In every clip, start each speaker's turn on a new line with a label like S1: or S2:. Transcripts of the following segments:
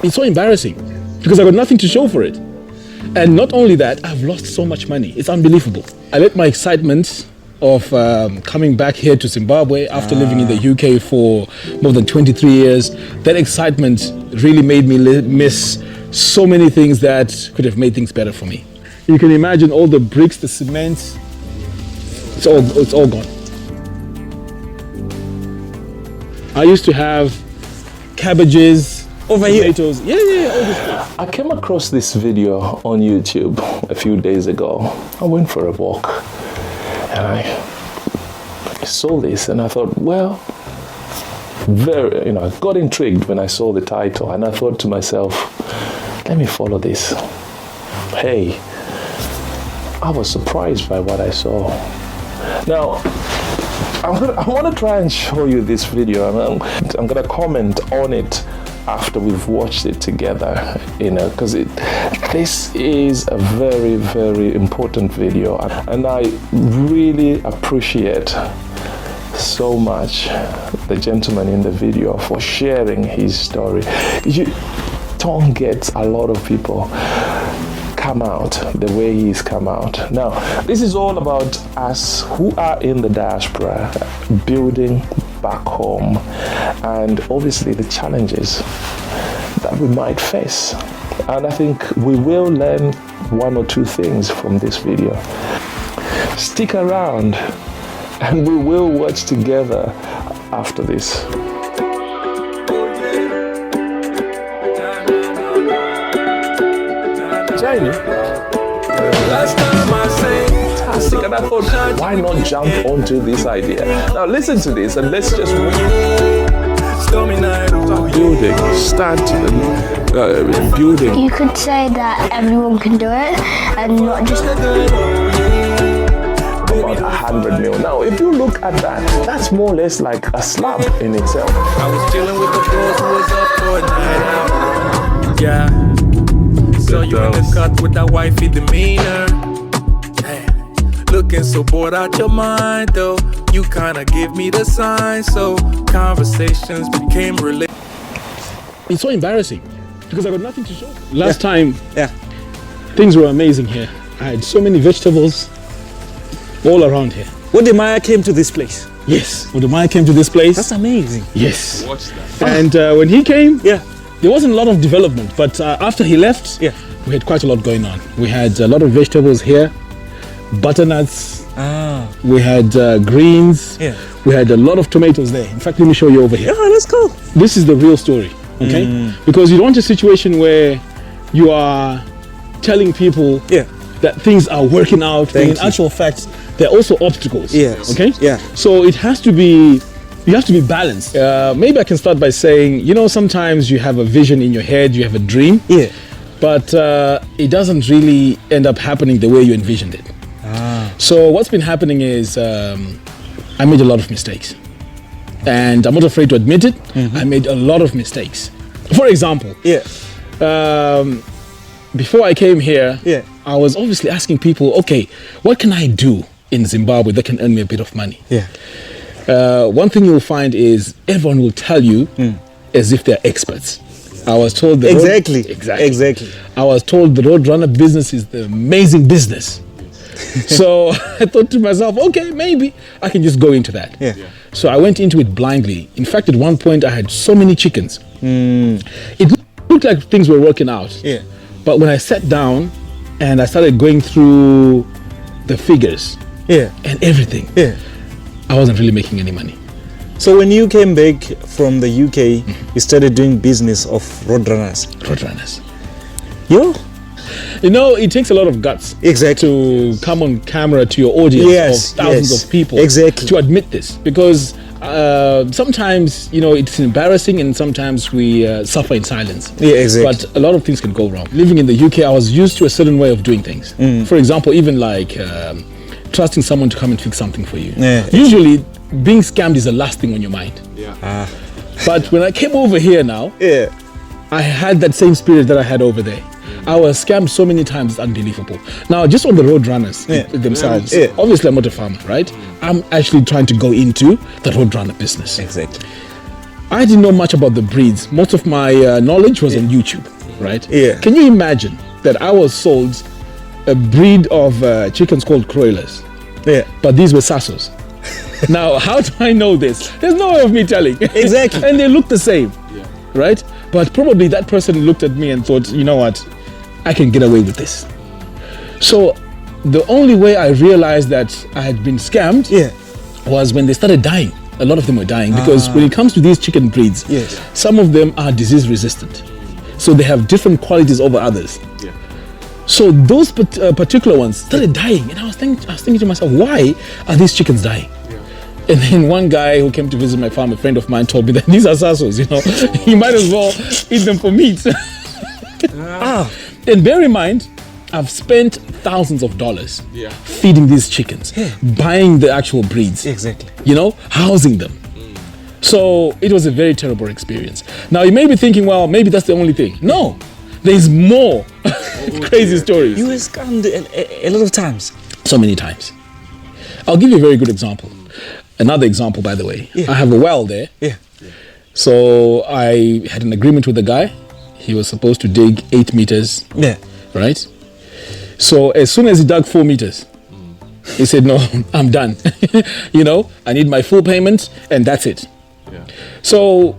S1: It's so embarrassing because I got nothing to show for it. And not only that, I've lost so much money. It's unbelievable. I let my excitement of coming back here to Zimbabwe after living in the UK for more than 23 years, that excitement really made me miss so many things that could have made things better for me. You can imagine all the bricks, the cement, it's all gone. I used to have cabbages,
S2: over here.
S1: Potatoes. Yeah, all this stuff.
S3: I came across this video on YouTube a few days ago. I went for a walk and I saw this and I thought, well, I got intrigued when I saw the title and I thought to myself, let me follow this. Hey, I was surprised by what I saw. Now, I want to try and show you this video. I'm going to comment on it after we've watched it together, because this is a very, very important video, and I really appreciate so much the gentleman in the video for sharing his story. You don't get a lot of people come out the way he's come out. Now, this is all about us who are in the diaspora, building back home, and obviously the challenges that we might face. And I think we will learn one or two things from this video. Stick around and we will watch together after this. China. Last time I sang, fantastic, and I thought, why not jump onto this idea? Now listen to this, and let's just start building.
S4: You could say that everyone can do it, and not just
S3: about 100 mil. Now, if you look at that, that's more or less like a slab in itself.
S5: I was chilling with the bros who was up for a night out. Yeah. So you in the cut with that wifey demeanor. Hey, looking so bored out your mind though. You kinda give me the sign, so conversations became related.
S1: It's so embarrassing because I got nothing to show. Last time,
S2: Yeah.
S1: things were amazing here. I had so many vegetables all around here.
S2: Wodemaya came to this place.
S1: Yes, when the man came to this place.
S2: That's amazing.
S1: Yes.
S3: Watch that.
S1: And when he came,
S2: Yeah.
S1: there wasn't a lot of development, but after he left,
S2: Yeah.
S1: we had quite a lot going on. We had a lot of vegetables here, butternuts, we had greens,
S2: Yeah.
S1: we had a lot of tomatoes there. In fact, let me show you over here.
S2: Yeah, let's go.
S1: This is the real story, okay? Because you don't want a situation where you are telling people
S2: Yeah.
S1: that things are working out,
S2: Thank
S1: and in
S2: you.
S1: actual fact, there are also obstacles.
S2: Yes.
S1: Okay?
S2: Yeah.
S1: So it has to be, you have to be balanced. Maybe I can start by saying, sometimes you have a vision in your head, you have a dream,
S2: Yeah.
S1: but it doesn't really end up happening the way you envisioned it. So what's been happening is I made a lot of mistakes. And I'm not afraid to admit it, I made a lot of mistakes. For example,
S2: Yeah.
S1: before I came here,
S2: Yeah.
S1: I was obviously asking people, okay, what can I do in Zimbabwe that can earn me a bit of money?
S2: Yeah.
S1: One thing you'll find is everyone will tell you as if they're experts. I was told the
S2: Exactly.
S1: I was told the roadrunner business is the amazing business. So I thought to myself, okay, maybe I can just go into that.
S2: Yeah.
S1: So I went into it blindly. In fact, at one point I had so many chickens. It looked like things were working out.
S2: Yeah.
S1: But when I sat down and I started going through the figures
S2: Yeah.
S1: and everything,
S2: Yeah.
S1: I wasn't really making any money.
S2: So when you came back from the UK, you started doing business of roadrunners.
S1: Roadrunners.
S2: Yo.
S1: It takes a lot of guts
S2: Exactly.
S1: to come on camera to your audience
S2: Yes,
S1: of thousands
S2: yes.
S1: of people
S2: Exactly.
S1: to admit this, because sometimes it's embarrassing and sometimes we suffer in silence.
S2: Yeah, exactly.
S1: But a lot of things can go wrong. Living in the UK, I was used to a certain way of doing things. For example, even like trusting someone to come and fix something for you.
S2: Yeah.
S1: Usually being scammed is the last thing on your mind.
S3: Yeah.
S1: But when I came over here now,
S2: Yeah.
S1: I had that same spirit that I had over there. I was scammed so many times, it's unbelievable. Now, just on the road runners themselves,
S2: Yeah.
S1: obviously I'm not a farmer, right? I'm actually trying to go into the road runner business.
S2: Exactly.
S1: I didn't know much about the breeds. Most of my knowledge was on YouTube, right?
S2: Yeah.
S1: Can you imagine that I was sold a breed of chickens called Croilers,
S2: Yeah.
S1: but these were Sassos? Now, how do I know this? There's no way of me telling.
S2: Exactly.
S1: And they look the same, right? But probably that person looked at me and thought, you know what, I can get away with this. So the only way I realized that I had been scammed was when they started dying. A lot of them were dying because when it comes to these chicken breeds, some of them are disease resistant. So they have different qualities over others. So those particular ones started dying, and I was thinking to myself, why are these chickens dying? And then one guy who came to visit my farm, a friend of mine, told me that these are Sassos, you know, you might as well eat them for meat. And bear in mind, I've spent thousands of dollars feeding these chickens, buying the actual breeds, you know, housing them. So it was a very terrible experience. Now you may be thinking, well, maybe that's the only thing. No, there's more crazy stories.
S2: You were scammed a lot of times.
S1: So many times. I'll give you a very good example. Another example, by the way. I have a well there. So I had an agreement with the guy. He was supposed to dig 8 meters. Right? So as soon as he dug 4 meters, he said, no, I'm done. You know, I need my full payment and that's it. So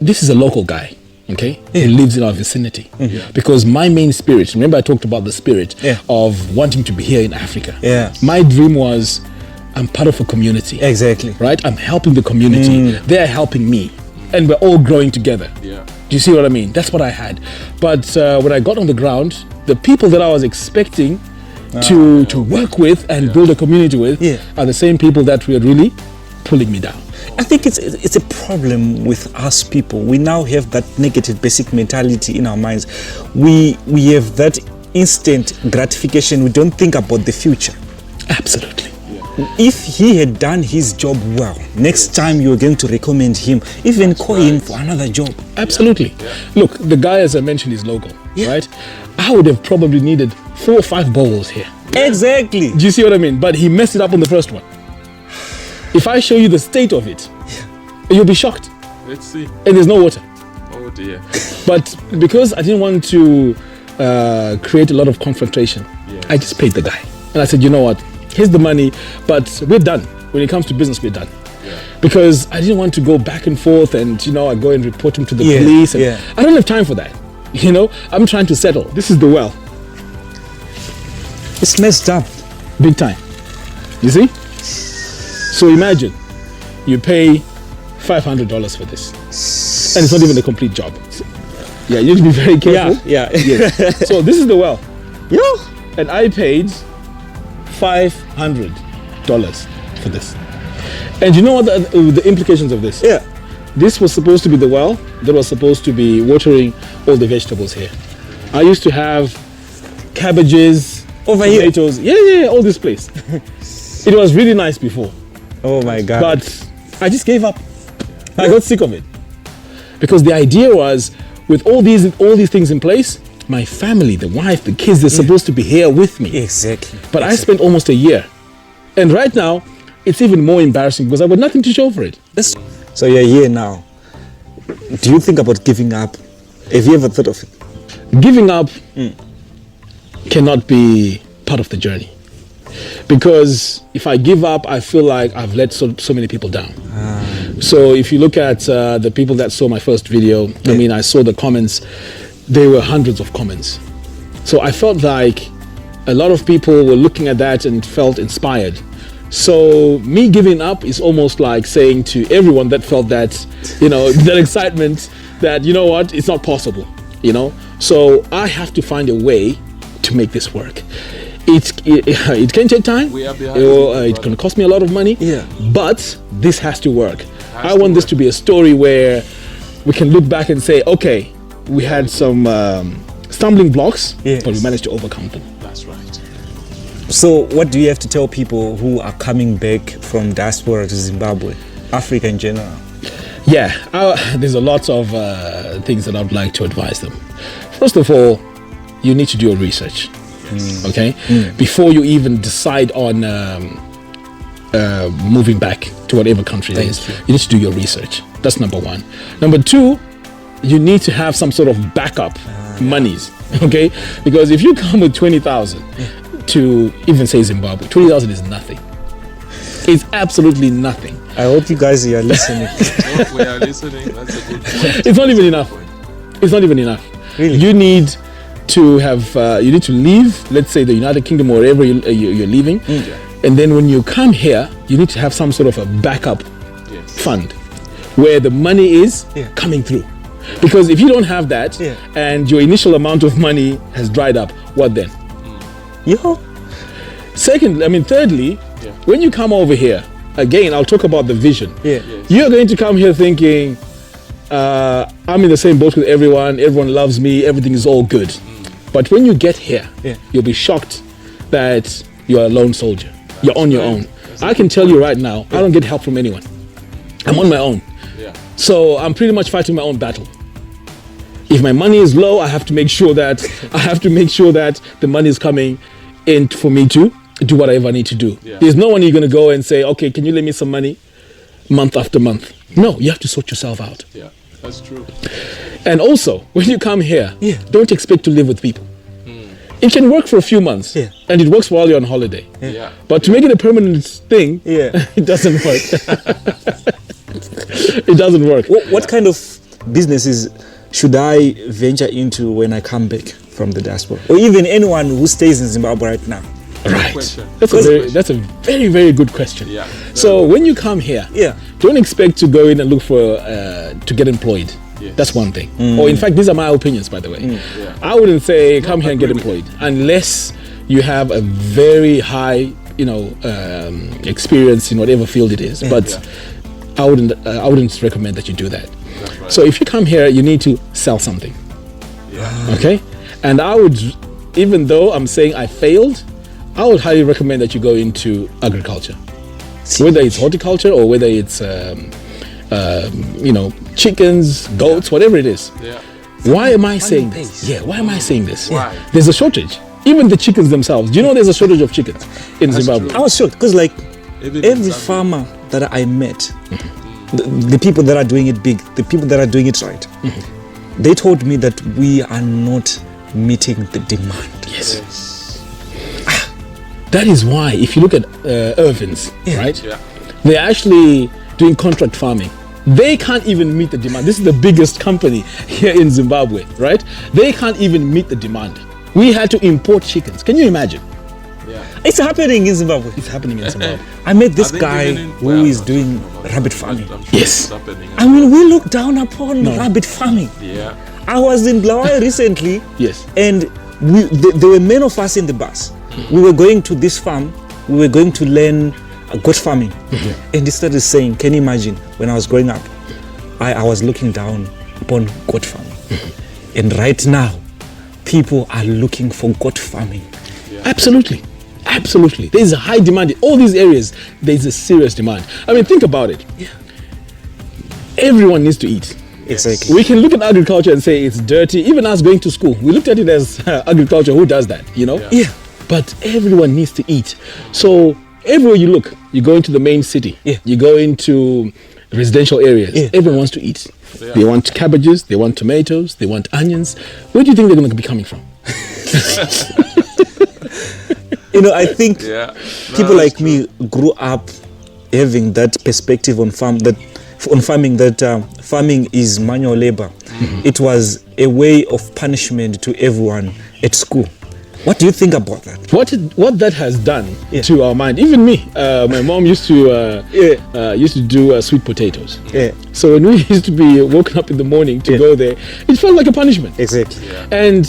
S1: this is a local guy, okay, who lives in our vicinity. Because my main spirit, remember I talked about the spirit of wanting to be here in Africa. My dream was, I'm part of a community. Right? I'm helping the community. They're helping me. And we're all growing together. Do you see what I mean? That's what I had. But when I got on the ground, the people that I was expecting to work with and build a community with are the same people that were really pulling me down.
S2: I think it's a problem with us people. We now have that negative basic mentality in our minds. We have that instant gratification. We don't think about the future.
S1: Absolutely.
S2: If he had done his job well, next time you're going to recommend him, even call him for another job.
S1: Absolutely. Look, the guy, as I mentioned, is local, right? I would have probably needed 4 or 5 bowls here.
S2: Exactly.
S1: Do you see what I mean? But he messed it up on the first one. If I show you the state of it, you'll be shocked.
S6: Let's see.
S1: And there's no water.
S6: Oh dear.
S1: But because I didn't want to create a lot of confrontation, I just paid the guy. And I said, you know what? Here's the money, but we're done. When it comes to business, we're done. Because I didn't want to go back and forth and, you know, I go and report him to the police. And I don't have time for that. You know, I'm trying to settle. This is the well.
S2: It's messed up.
S1: Big time. You see? So imagine you pay $500 for this. And it's not even a complete job. Yeah, you need to be very careful. Yes. So this is the well. And I paid $500 for this. And you know what the implications of this? This was supposed to be the well that was supposed to be watering all the vegetables here. I used to have cabbages, tomatoes, all this place. It was really nice before.
S2: Oh my God.
S1: But I just gave up. I got sick of it. Because the idea was, with all these things in place, my family, the wife, the kids, they're supposed to be here with me.
S2: Exactly.
S1: But I spent almost a year. And right now, it's even more embarrassing because I've got nothing to show for it.
S2: So you're here now. Do you think about giving up? Have you ever thought of it?
S1: Giving up cannot be part of the journey. Because if I give up, I feel like I've let so many people down. So if you look at the people that saw my first video, I mean, I saw the comments. There were hundreds of comments. So I felt like a lot of people were looking at that and felt inspired. So me giving up is almost like saying to everyone that felt that, you know, that excitement, that, you know what, it's not possible, you know. So I have to find a way to make this work. It can take time. It can cost me a lot of money. But this has to work. I want this to be a story where we can look back and say, okay, we had some stumbling blocks, but we managed to overcome them.
S6: That's right.
S2: So what do you have to tell people who are coming back from diaspora to Zimbabwe, Africa in general?
S1: There's a lot of things that I would like to advise them. First of all, you need to do your research. Okay? Before you even decide on moving back to whatever country it is. You need to do your research. That's number one. Number two, you need to have some sort of backup monies, okay? Because if you come with 20,000 to even say Zimbabwe, 20,000 is nothing. It's absolutely nothing.
S2: I hope you guys are listening.
S6: We are listening. That's a good point.
S1: It's not even enough. It's not even enough.
S2: Really?
S1: You need to have, you need to leave, let's say the United Kingdom or wherever you're leaving. And then when you come here, you need to have some sort of a backup fund where the money is coming through. Because if you don't have that and your initial amount of money has dried up, what then? Thirdly, when you come over here, again, I'll talk about the vision. You're going to come here thinking, I'm in the same boat with everyone loves me, everything is all good. But when you get here, you'll be shocked that you're a lone soldier. You're on your own. I can tell you right now, I don't get help from anyone. I'm on my own. So I'm pretty much fighting my own battle. If my money is low, I have to make sure that the money is coming in for me to do whatever I need to do. There's no one you're going to go and say, okay, can you lend me some money month after month? No, you have to sort yourself out.
S6: Yeah, that's true.
S1: And also, when you come here, don't expect to live with people. It can work for a few months, and it works while you're on holiday. But to make it a permanent thing, it doesn't work. It doesn't work.
S2: What kind of businesses should I venture into when I come back from the diaspora? Or even anyone who stays in Zimbabwe right now?
S1: Right. That's a very, very good question. So when you come here, don't expect to go in and look for to get employed. That's one thing. Or in fact, these are my opinions, by the way. I wouldn't say come here and get employed unless you have a very high, experience in whatever field it is. But I wouldn't recommend that you do that. So if you come here, you need to sell something. Okay? And I would, even though I'm saying I failed, I would highly recommend that you go into agriculture. Whether it's horticulture or whether it's chickens, goats, whatever it is. Why am I saying this? Why am I saying this? There's a shortage. Even the chickens themselves. Do you know there's a shortage of chickens in Zimbabwe?
S2: I was shocked because every farmer that I met, the people that are doing it big, the people that are doing it right, they told me that we are not meeting the demand.
S1: That is why, if you look at Irvins, right? They're actually doing contract farming. They can't even meet the demand. This is the biggest company here in Zimbabwe, right? They can't even meet the demand. We had to import chickens. Can you imagine?
S2: It's happening in Zimbabwe.
S1: It's happening in Zimbabwe.
S2: I met this guy who is doing rabbit farming.
S1: Yes.
S2: I mean, we look down upon rabbit farming. I was in Blawayo recently. And there were many of us in the bus. We were going to this farm. We were going to learn goat farming. And he started saying, can you imagine, when I was growing up, I was looking down upon goat farming. And right now, people are looking for goat farming.
S1: Absolutely. There's a high demand in all these areas. There's a serious demand. I mean, think about it. Everyone needs to eat.
S2: Exactly.
S1: We can look at agriculture and say it's dirty. Even us going to school, we looked at it as agriculture. Who does that? But everyone needs to eat. So everywhere you look, you go into the main city, you go into residential areas, everyone wants to eat. They want cabbages, they want tomatoes, they want onions. Where do you think they're going to be coming from?
S2: I think people like me grew up having that perspective on farming that farming is manual labor. It was a way of punishment to everyone at school. What do you think about that?
S1: What that has done to our mind? Even me, my mom used to do sweet potatoes. So when we used to be woken up in the morning to go there, it felt like a punishment.
S2: Exactly.
S1: And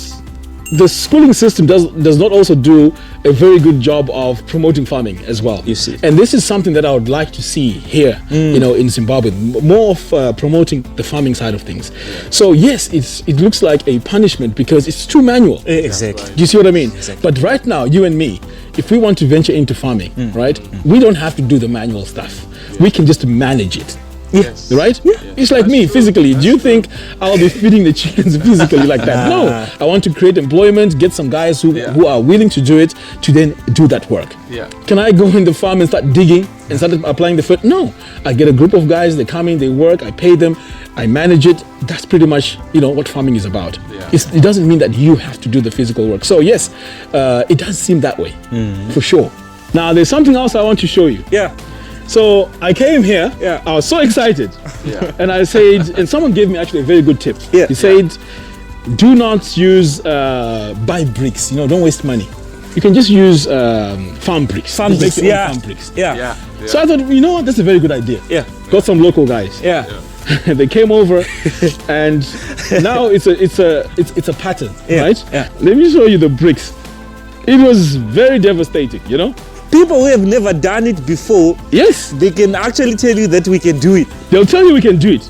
S1: the schooling system does not also do a very good job of promoting farming as well.
S2: You see.
S1: And this is something that I would like to see here, in Zimbabwe, more of promoting the farming side of things. So yes, it looks like a punishment because it's too manual.
S2: Exactly.
S1: Do you see what I mean?
S2: Exactly.
S1: But right now, you and me, if we want to venture into farming, right, we don't have to do the manual stuff. We can just manage it.
S6: Yes.
S1: Right?
S6: Yeah.
S1: It's like
S6: That's
S1: me
S6: true.
S1: physically.
S6: That's
S1: Do you
S6: true.
S1: think I'll be feeding the chickens physically like that? No. I want to create employment, get some guys who are willing to do it to then do that work.
S6: Yeah.
S1: Can I go in the farm and start digging and start applying the food? No. I get a group of guys, they come in, they work, I pay them, I manage it. That's pretty much, what farming is about.
S6: Yeah.
S1: It doesn't mean that you have to do the physical work. So yes, it does seem that way, for sure. Now there's something else I want to show you.
S2: Yeah.
S1: So I came here,
S2: Yeah.
S1: I was so excited.
S6: Yeah.
S1: And I said, and someone gave me actually a very good tip.
S2: Yeah.
S1: He said, do not use, buy bricks, don't waste money. You can just use farm bricks.
S2: Farm
S1: Just
S2: bricks,
S1: make your own
S2: yeah.
S1: farm bricks.
S2: Yeah.
S6: Yeah. Yeah.
S1: So I thought, what, that's a very good idea.
S2: Yeah.
S1: Got some local guys.
S2: Yeah.
S1: They came over, and now it's a pattern,
S2: Yeah.
S1: right?
S2: Yeah.
S1: Let me show you the bricks. It was very devastating,
S2: People who have never done it before,
S1: Yes,
S2: they can actually tell you that we can do it.
S1: they'll tell you we can do it.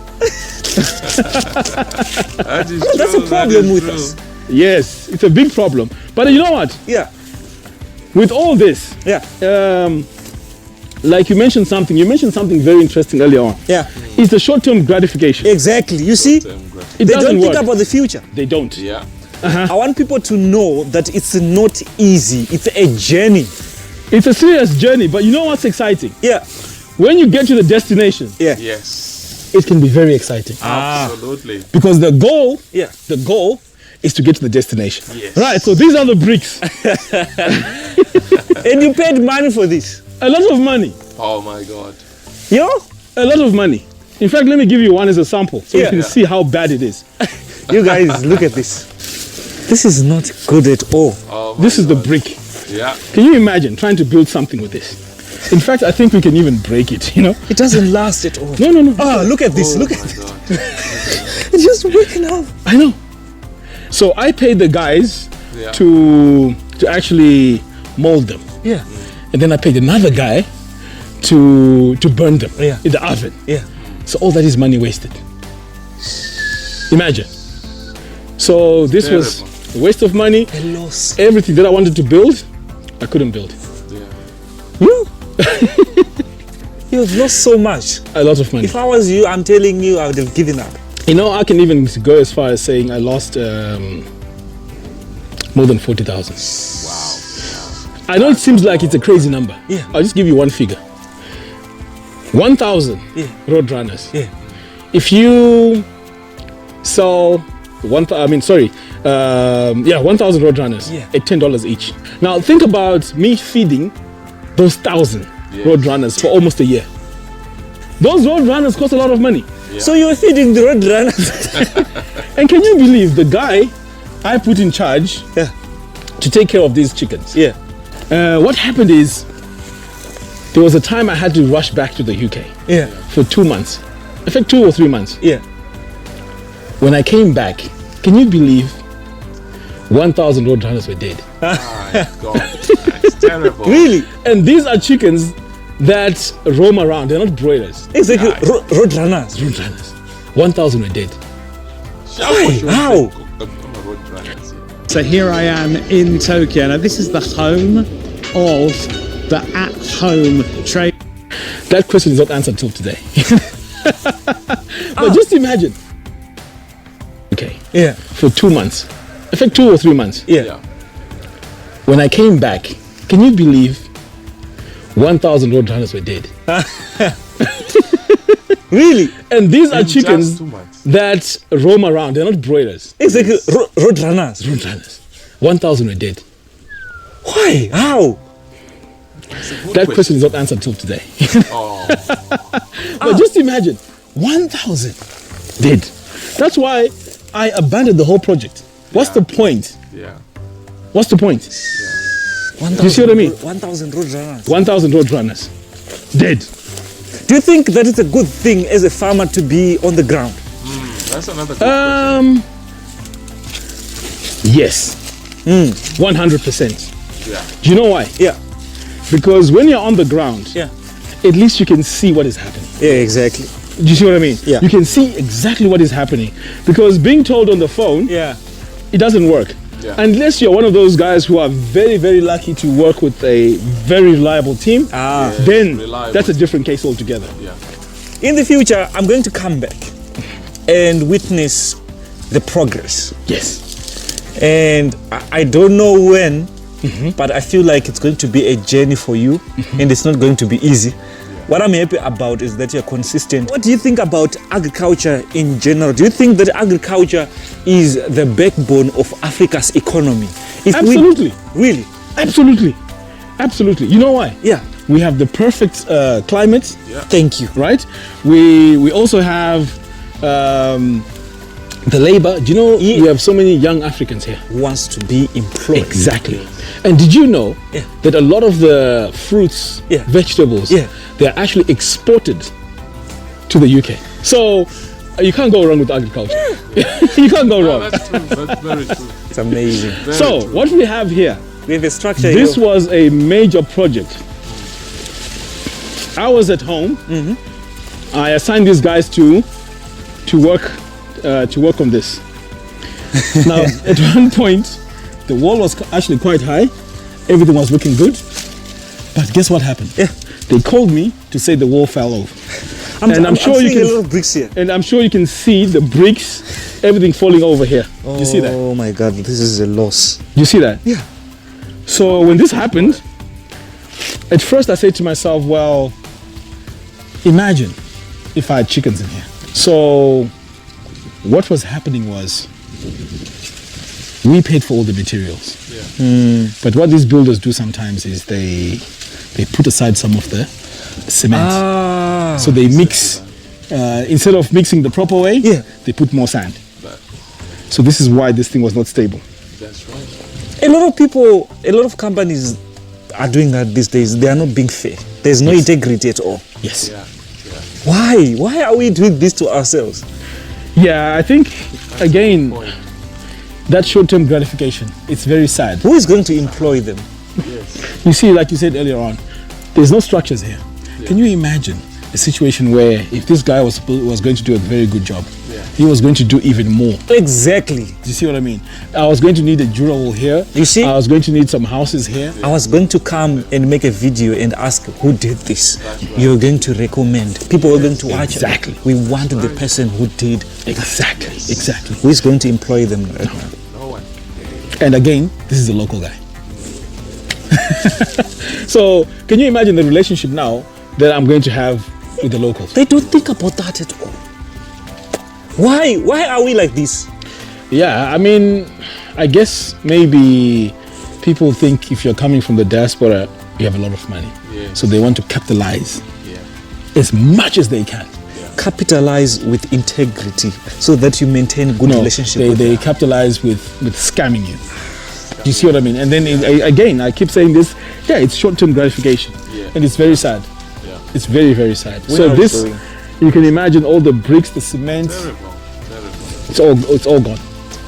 S6: That is
S2: That's
S6: true,
S2: a problem
S6: that is
S2: with
S6: true.
S2: us.
S1: Yes, it's a big problem. But you know what?
S2: Yeah.
S1: With all this,
S2: Yeah.
S1: like you mentioned something very interesting earlier on.
S2: Yeah.
S1: It's the short-term gratification.
S2: Exactly. You see,
S6: Gratification.
S1: It
S2: they
S1: doesn't
S2: don't think
S1: work.
S2: about the future.
S1: They don't.
S6: Yeah.
S2: I want people to know that it's not easy. It's a journey.
S1: It's a serious journey, but you know what's exciting?
S2: Yeah.
S1: When you get to the destination,
S2: Yeah.
S6: Yes.
S1: it can be very exciting.
S6: Absolutely.
S1: Because the goal
S2: Yeah.
S1: is to get to the destination.
S6: Yes.
S1: Right, so these are the bricks.
S2: And you paid money for this.
S1: A lot of money.
S6: Oh my God.
S2: Yo?
S1: A lot of money. In fact, let me give you one as a sample so you
S2: Yeah.
S1: can see how bad it is.
S2: You guys, look at this. This is not good at all.
S6: Oh my
S1: This is the
S6: God.
S1: brick.
S6: Yeah.
S1: Can you imagine trying to build something with this? In fact, I think we can even break it,
S2: It doesn't last at all.
S1: No.
S2: Oh, look at this.
S6: Oh
S2: Look
S6: my
S2: at it.
S6: God.
S2: It's just waking up.
S1: I know. So I paid the guys
S6: Yeah.
S1: to actually mold them.
S2: Yeah.
S1: And then I paid another guy to burn them
S2: Yeah.
S1: in the oven.
S2: Yeah.
S1: So all that is money wasted. Imagine. So this was a waste of money.
S2: A loss.
S1: Everything that I wanted to build, I couldn't build.
S6: Yeah.
S2: You? You've lost so much.
S1: A lot of money.
S2: If I was you, I'm telling you, I would have given up.
S1: I can even go as far as saying I lost more than 40,000.
S6: Wow.
S1: I know it seems like it's a crazy number.
S2: Yeah.
S1: I'll just give you one figure. 1,000
S2: Yeah.
S1: road runners.
S2: Yeah.
S1: If you sell 1,000 road runners
S2: Yeah.
S1: at $10 each. Now think about me feeding those 1,000
S6: Yes.
S1: road runners for almost a year. Those road runners cost a lot of money.
S6: Yeah.
S2: So you were feeding the road runners.
S1: And can you believe the guy I put in charge
S2: Yeah.
S1: to take care of these chickens?
S2: Yeah.
S1: What happened is there was a time I had to rush back to the UK
S2: Yeah.
S1: for 2 months. In fact, 2 or 3 months.
S2: Yeah.
S1: When I came back, can you believe 1,000 road runners were dead?
S6: My God. It's terrible.
S2: Really?
S1: And these are chickens that roam around. They're not broilers.
S2: Exactly.
S6: Yeah.
S2: Road runners.
S1: Road runners. 1,000 were dead.
S2: How?
S7: So here I am in Tokyo. Now this is the home of the at-home trade.
S1: That question is not answered till today. But just imagine. Okay.
S2: Yeah.
S1: For 2 months. In fact, 2 or 3 months.
S2: Yeah.
S6: Yeah.
S1: When I came back, can you believe 1,000 road runners were dead?
S2: Really?
S1: And these are
S6: In just
S1: chickens
S6: 2 months.
S1: that roam around. They're not broilers.
S2: Exactly. Road runners.
S1: Road runners. 1,000 were dead.
S2: Why? How?
S1: That question is not answered till today.
S6: Oh.
S1: But just imagine, 1,000 dead. That's why I abandoned the whole project. What's the point?
S6: Yeah.
S1: What's the point?
S2: 1,000
S1: You see what I mean?
S2: 1,000 road runners.
S1: 1,000 road runners dead.
S2: Do you think that it's a good thing as a farmer to be on the ground?
S6: That's another good question.
S1: Yes. 100%.
S6: Yeah.
S1: Do you know why?
S2: Yeah.
S1: Because when you're on the ground,
S2: Yeah.
S1: at least you can see what is happening.
S2: Yeah, exactly.
S1: Do you see what I mean?
S2: Yeah.
S1: You can see exactly what is happening. Because being told on the phone,
S2: Yeah.
S1: it doesn't work.
S6: Yeah.
S1: Unless you're one of those guys who are very, very lucky to work with a very reliable team,
S2: Ah.
S1: then
S6: reliable.
S1: that's a different case altogether.
S6: Yeah.
S2: In the future, I'm going to come back and witness the progress.
S1: Yes.
S2: And I don't know when, but I feel like it's going to be a journey for you, and it's not going to be easy. What I'm happy about is that you're consistent. What do you think about agriculture in general? Do you think that agriculture is the backbone of Africa's economy?
S1: Absolutely.
S2: Really?
S1: Absolutely. Absolutely. You know why?
S2: Yeah.
S1: We have the perfect climate.
S6: Yeah.
S2: Thank you.
S1: Right? We also have the labor. Do you know we have so many young Africans here?
S2: Who wants to be employed?
S1: Exactly. And did you know that a lot of the fruits, vegetables, they're actually exported to the UK? So you can't go wrong with agriculture. You can't go wrong.
S6: That's true. That's very true.
S2: It's amazing.
S1: So what we have here,
S2: We have a structure
S1: this
S2: here.
S1: was a major project. I was at home. I assigned these guys to work on this. Now, at one point, the wall was actually quite high. Everything was looking good. But guess what happened? They called me to say the wall fell over. I'm sure you
S2: seeing
S1: can.
S2: a little bricks here.
S1: And I'm sure you can see the bricks, everything falling over here. Do you see that?
S2: Oh my God, this is a loss.
S1: Do you see that?
S2: Yeah.
S1: So when this happened, at first I said to myself, well, imagine if I had chickens in here. So what was happening was we paid for all the materials. But what these builders do sometimes is they put aside some of the cement. So they mix, instead of mixing the proper way, they put more sand. So this is why this thing was not stable.
S6: That's right.
S2: A lot of people, a lot of companies are doing that these days. They are not being fair. There's no integrity at all.
S1: Yes.
S2: Why? Why are we doing this to ourselves?
S1: Yeah, I think, again, that short-term gratification, it's very sad.
S2: Who is going to employ them?
S1: You see, like you said earlier on, there's no structures here. Can you imagine a situation where if this guy was going to do a very good job, he was going to do even more?
S2: Exactly.
S1: Do you see what I mean? I was going to need a durable here.
S2: You see?
S1: I was going to need some houses here.
S2: I was going to come and make a video and ask who did this. You're going to recommend. People are going to watch.
S1: Exactly.
S2: We want the person who did.
S1: Exactly.
S2: Who is going to employ them right now?
S6: No one.
S1: And again, this is a local guy. So can you imagine the relationship now that I'm going to have with the locals?
S2: They don't think about that at all. Why? Why are we like this?
S1: Yeah, I mean, I guess maybe people think if you're coming from the diaspora, you have a lot of money. So they want to capitalize as much as they can.
S2: Capitalize with integrity so that you maintain good relationship.
S1: They capitalize with scamming you. Do you see what I mean? And then again, I keep saying this. Yeah, it's short-term gratification, and it's very sad. It's very, very sad. So this, you can imagine all the bricks, the cement.
S6: Terrible.
S1: It's all gone.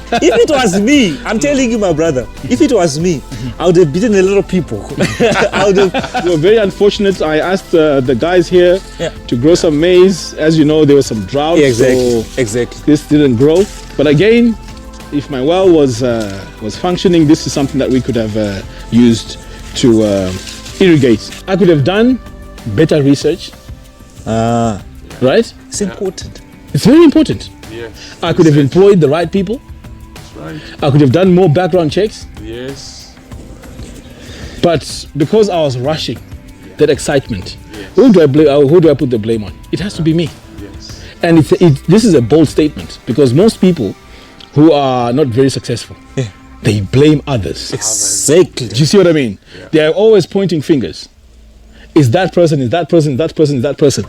S2: If it was me, I'm telling you, my brother, if it was me, I would have beaten a lot of people.
S1: We were very unfortunate. I asked the guys here to grow some maize. As you know, there was some drought.
S2: Exactly.
S1: So this didn't grow. But again, if my well was functioning, this is something that we could have used to irrigate. I could have done better research. Right?
S2: It's important.
S1: It's very important.
S6: Yes.
S1: I could have employed the right people.
S6: That's right.
S1: I could have done more background checks.
S6: Yes.
S1: But because I was rushing, that excitement, who do I blame? Who do I put the blame on? It has to be me.
S6: Yes.
S1: And this is a bold statement because most people who are not very successful, they blame others.
S2: Exactly.
S1: Do you see what I mean? They are always pointing fingers. Is that person? Is that person? Is that person? Is that person?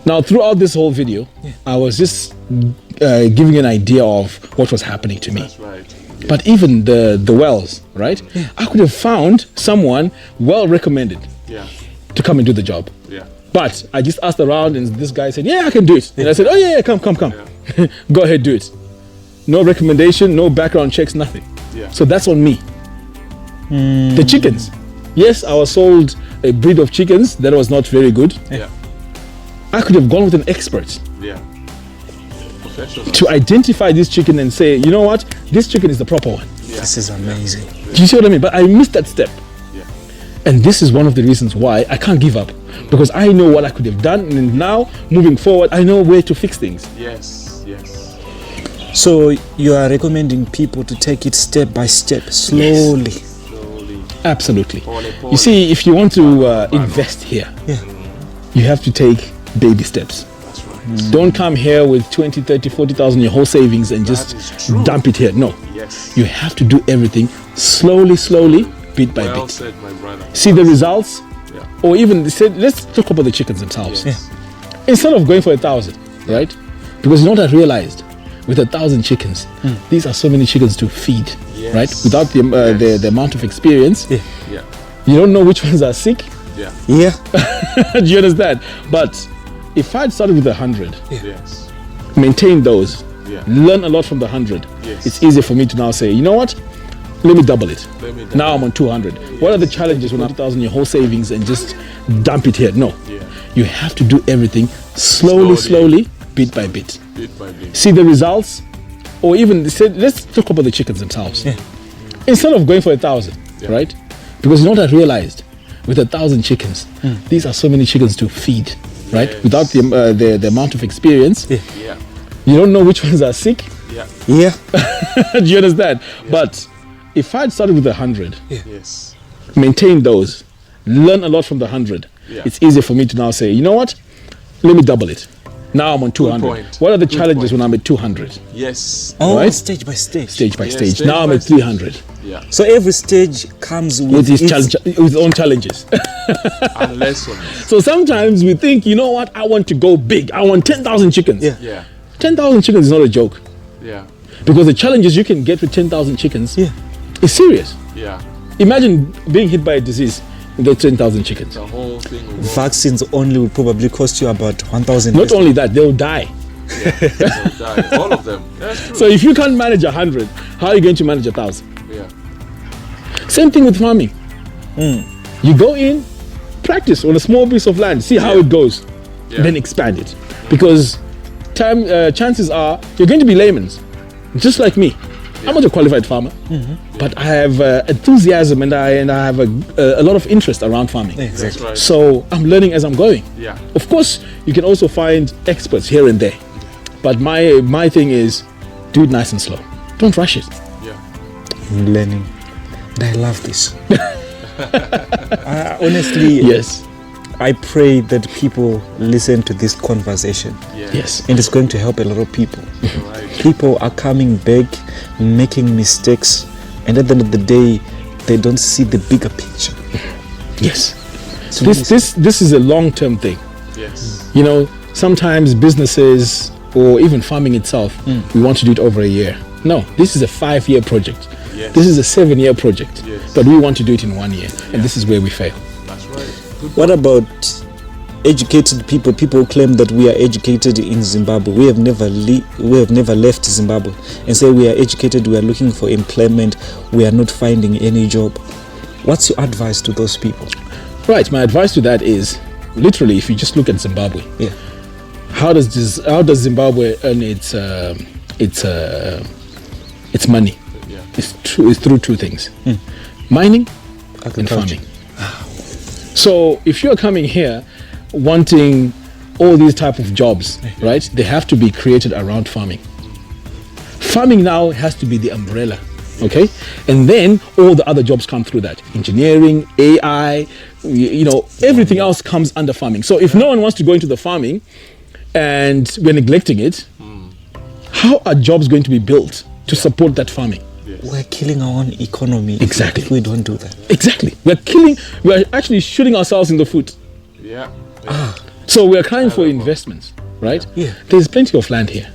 S1: Now, throughout this whole video, I was just giving an idea of what was happening to me.
S6: That's right.
S1: But even the wells, right? I could have found someone well recommended to come and do the job.
S6: Yeah.
S1: But I just asked around and this guy said, yeah, I can do it. And I said, oh yeah, come. Go ahead, do it. No recommendation, no background checks, nothing.
S6: Yeah.
S1: So that's on me. The chickens. Yes, I was sold a breed of chickens that was not very good.
S6: Yeah.
S1: I could have gone with an expert
S6: Yeah. Professional.
S1: to identify this chicken and say, you know what, this chicken is the proper one.
S2: This is amazing.
S1: Do you see what I mean? But I missed that step.
S6: Yeah.
S1: And this is one of the reasons why I can't give up. because I know what I could have done, and now moving forward, I know where to fix things.
S6: Yes, yes.
S2: So you are recommending people to take it step by step, slowly.
S6: Slowly.
S1: Absolutely.
S6: Pole.
S1: You see, if you want to invest here, you have to take baby steps.
S6: That's right.
S1: Don't come here with 20, 30, 40,000 your whole savings and just dump it here. No.
S6: Yes.
S1: You have to do everything slowly, bit by
S6: Well
S1: bit.
S6: said, my brother.
S1: See the results,
S6: Yeah.
S1: or even let's talk about the chickens themselves.
S6: Yes.
S1: Instead of going for 1,000, right? Because you know what I realized, with 1,000 chickens, these are so many chickens to feed,
S6: Yes.
S1: right? Without the amount of experience,
S6: Yeah.
S1: you don't know which ones are sick.
S6: Yeah.
S2: Yeah.
S1: Do you understand? But if I'd started with 100,
S6: Yes.
S1: maintain those,
S6: Yeah.
S1: learn a lot from the 100,
S6: Yes.
S1: it's easier for me to now say, you know what? Let me double it.
S6: Let me double
S1: Now I'm on 200. What are the challenges when 1,000 your whole savings and just dump it here? No.
S6: Yeah.
S1: You have to do everything slowly, bit by bit.
S6: Bit by bit.
S1: See the results, or even let's talk about the chickens themselves. Instead of going for 1,000, right? Because you know what I realized, with 1,000 chickens, these are so many chickens to feed, right?
S6: Yes.
S1: Without the amount of experience,
S6: Yeah.
S1: you don't know which ones are sick.
S6: Yeah.
S2: Yeah.
S1: Do you understand? But if I'd started with 100,
S6: Yes.
S1: maintain those, learn a lot from the 100,
S6: Yeah.
S1: it's easier for me to now say, you know what? Let me double it. Now I'm on 200.
S6: point.
S1: What are the
S6: Good
S1: challenges
S6: point.
S1: when I'm at 200?
S6: Yes.
S2: Oh,
S1: Right?
S2: stage by stage.
S1: Stage by
S6: Yes,
S1: stage.
S6: stage
S1: Now I'm
S6: by
S1: at 300
S6: Yeah.
S2: So every stage comes
S1: with
S2: with
S1: its
S2: its
S1: with its own challenges.
S6: And lessons.
S1: So sometimes we think, you know what? I want to go big. I want 10,000 chickens.
S2: Yeah.
S6: Yeah.
S1: 10,000 chickens is not a joke,
S6: Yeah.
S1: because the challenges you can get with 10,000 chickens is serious.
S6: Yeah.
S1: Imagine being hit by a disease and get 10,000 chickens.
S6: The whole thing will go.
S2: vaccines only will probably cost you about 1,000.
S1: Not only that, they'll die.
S6: They'll die. All of them. That's true.
S1: So if you can't manage 100, how are you going to manage 1,000?
S6: Yeah.
S1: Same thing with farming. You go in, practice on a small piece of land, see how it goes,
S6: Yeah.
S1: then expand it. Because chances are you're going to be laymen, just like me. I'm not a qualified farmer, but I have enthusiasm and I have a lot of interest around farming.
S6: That's right.
S1: So I'm learning as I'm going.
S6: Yeah.
S1: Of course, you can also find experts here and there, but my thing is, do it nice and slow. Don't rush it.
S6: Yeah.
S2: I'm learning. And I love this. Honestly,
S1: Yes.
S2: I pray that people listen to this conversation.
S6: Yeah.
S1: Yes.
S2: And it's going to help a lot of people.
S6: Right.
S2: People are coming back, making mistakes, and at the end of the day, they don't see the bigger picture.
S1: Yes.
S2: So
S1: This is a long-term thing.
S6: Yes.
S1: You know, sometimes businesses or even farming itself, we want to do it over a year. No, this is a 5-year project.
S6: Yes.
S1: This is a 7-year project.
S6: Yes.
S1: But we want to do it in 1 year. And this is where we fail.
S6: That's right. Good.
S2: What about educated people? People claim that we are educated in Zimbabwe. We have never left Zimbabwe and say we are educated, we are looking for employment, we are not finding any job. What's your advice to those people?
S1: Right. My advice to that is, literally, if you just look at Zimbabwe,
S2: Yeah.
S1: how does Zimbabwe earn its money?
S6: Yeah.
S1: It's through two things: mining and
S2: Agriculture.
S1: farming. So if you're coming here wanting all these type of jobs, right, they have to be created around farming. Farming now has to be the umbrella, okay? And then all the other jobs come through that. Engineering, AI, you know, everything else comes under farming. So if no one wants to go into the farming and we're neglecting it, how are jobs going to be built to support that farming?
S2: We're killing our own economy
S1: Exactly.
S2: if we don't do that.
S1: Exactly. We're actually shooting ourselves in the foot.
S6: Yeah.
S1: So we're crying for investments, right?
S2: Yeah.
S1: There's plenty of land here,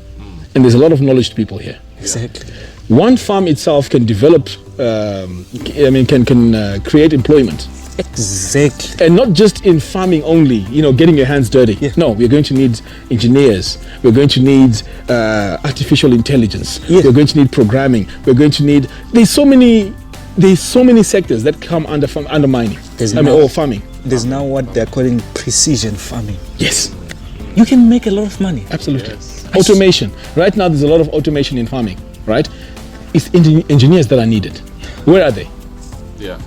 S1: and there's a lot of knowledge people here.
S2: Exactly.
S1: One farm itself can develop, can create employment,
S2: Exactly.
S1: and not just in farming only. You know, getting your hands dirty.
S2: Yeah.
S1: No, we're going to need engineers. We're going to need artificial intelligence.
S2: Yeah.
S1: We're going to need programming. We're going to need. There's so many sectors that come under mining. Or farming.
S2: There's now what they're calling precision farming.
S1: Yes.
S2: You can make a lot of money.
S1: Absolutely.
S6: Yes.
S1: Automation. Right now, there's a lot of automation in farming, right? It's engineers that are needed. Where are they?
S6: Yeah.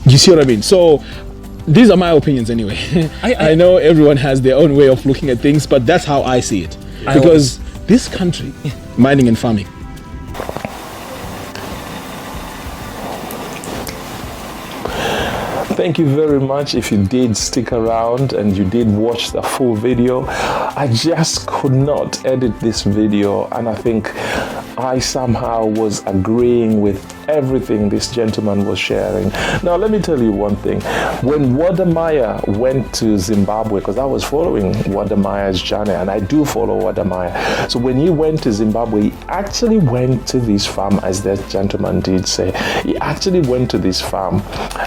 S1: You see what I mean? So these are my opinions anyway. I know everyone has their own way of looking at things, but that's how I see it. Because this country, mining and farming,
S3: thank you very much if you did stick around and you did watch the full video. I just could not edit this video, and I think I somehow was agreeing with everything this gentleman was sharing. Now let me tell you one thing. When Wadamaya went to Zimbabwe, because I was following Wadamaya's journey, and I do follow Wadamaya, so when he went to Zimbabwe, he actually went to this farm, as that gentleman did say. He actually went to this farm,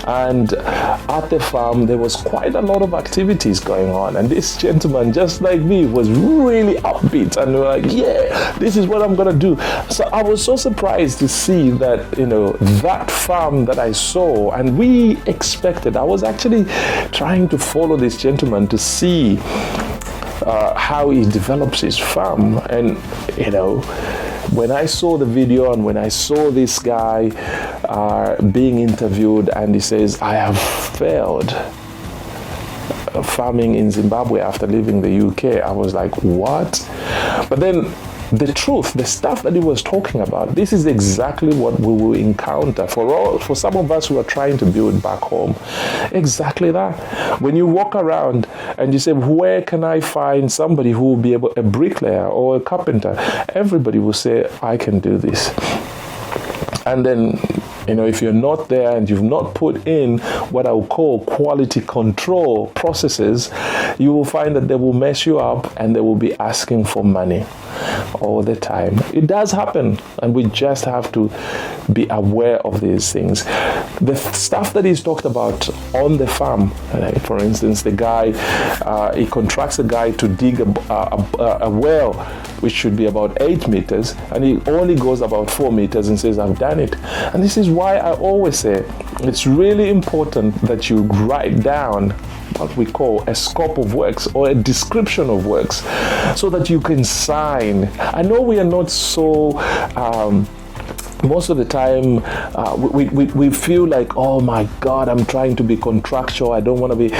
S3: and at the farm there was quite a lot of activities going on, and this gentleman, just like me, was really upbeat and like, yeah, this is what I'm gonna do. So I was so surprised to see that, you know, that farm that I saw, and we expected, I was actually trying to follow this gentleman to see how he develops his farm. And, you know, when I saw the video and when I saw this guy being interviewed, and he says, I have failed farming in Zimbabwe after leaving the UK, I was like, what? But then the truth, the stuff that he was talking about, this is exactly what we will encounter for some of us who are trying to build back home. Exactly that. When you walk around and you say, where can I find somebody who will be able, a bricklayer or a carpenter? Everybody will say, I can do this. And then, you know, if you're not there and you've not put in what I would call quality control processes, you will find that they will mess you up and they will be asking for money all the time. It does happen, and we just have to be aware of these things. The stuff that he's talked about on the farm, for instance, the guy, he contracts a guy to dig a well, which should be about 8 meters, and he only goes about 4 meters and says, I've done it. And this is why I always say it's really important that you write down what we call a scope of works or a description of works, so that you can sign. I know we are not so most of the time we feel like, oh my God, I'm trying to be contractual, I don't want to be,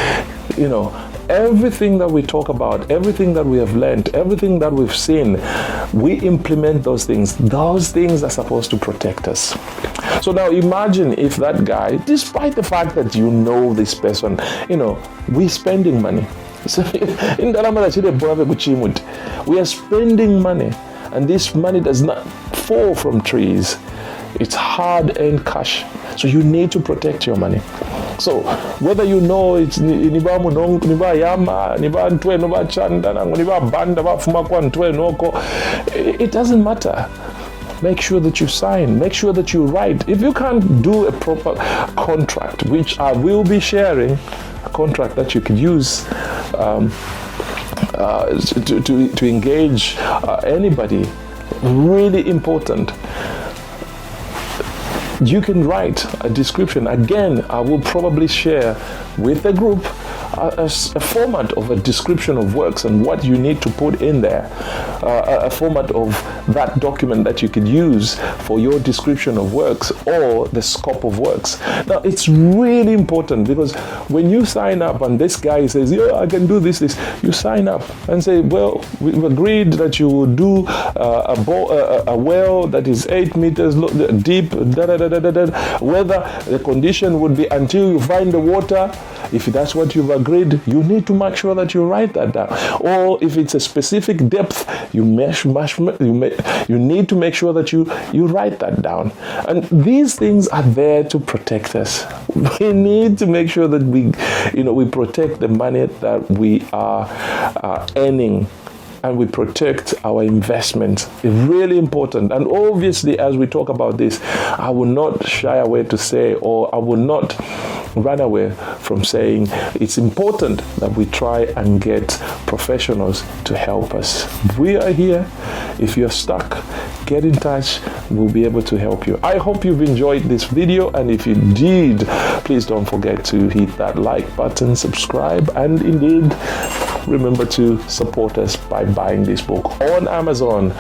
S3: you know. Everything that we talk about, everything that we have learned, everything that we've seen, we implement those things. Those things are supposed to protect us. So now imagine if that guy, despite the fact that you know this person, you know, we're spending money. So we are spending money, and this money does not fall from trees. It's hard-earned cash. So you need to protect your money. So whether you know it's it doesn't matter. Make sure that you sign, make sure that you write. If you can't do a proper contract, which I will be sharing, a contract that you could use to engage anybody, really important. You can write a description. Again, I will probably share with the group a format of a description of works and what you need to put in there, a format of that document that you could use for your description of works or the scope of works. Now, it's really important, because when you sign up and this guy says, yeah, I can do this, you sign up and say, well, we've agreed that you will do a well that is 8 meters deep, whether the condition would be until you find the water. If that's what you've agreed, you need to make sure that you write that down. Or if it's a specific depth, you need to make sure that you write that down. And these things are there to protect us. We need to make sure that we protect the money that we are earning, and we protect our investments. It's really important. And obviously, as we talk about this, I will not shy away to say, or I will not run away from saying, it's important that we try and get professionals to help us. We are here. If you're stuck, get in touch. We'll be able to help you. I hope you've enjoyed this video, and if you did, please don't forget to hit that like button, subscribe, and indeed remember to support us by buying this book on Amazon.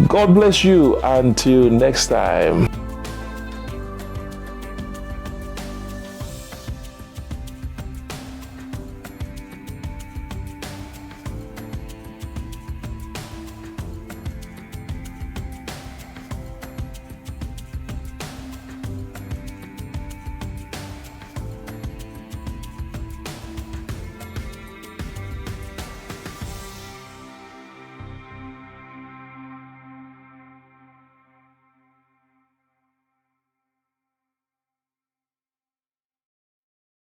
S3: God bless you. Until next time.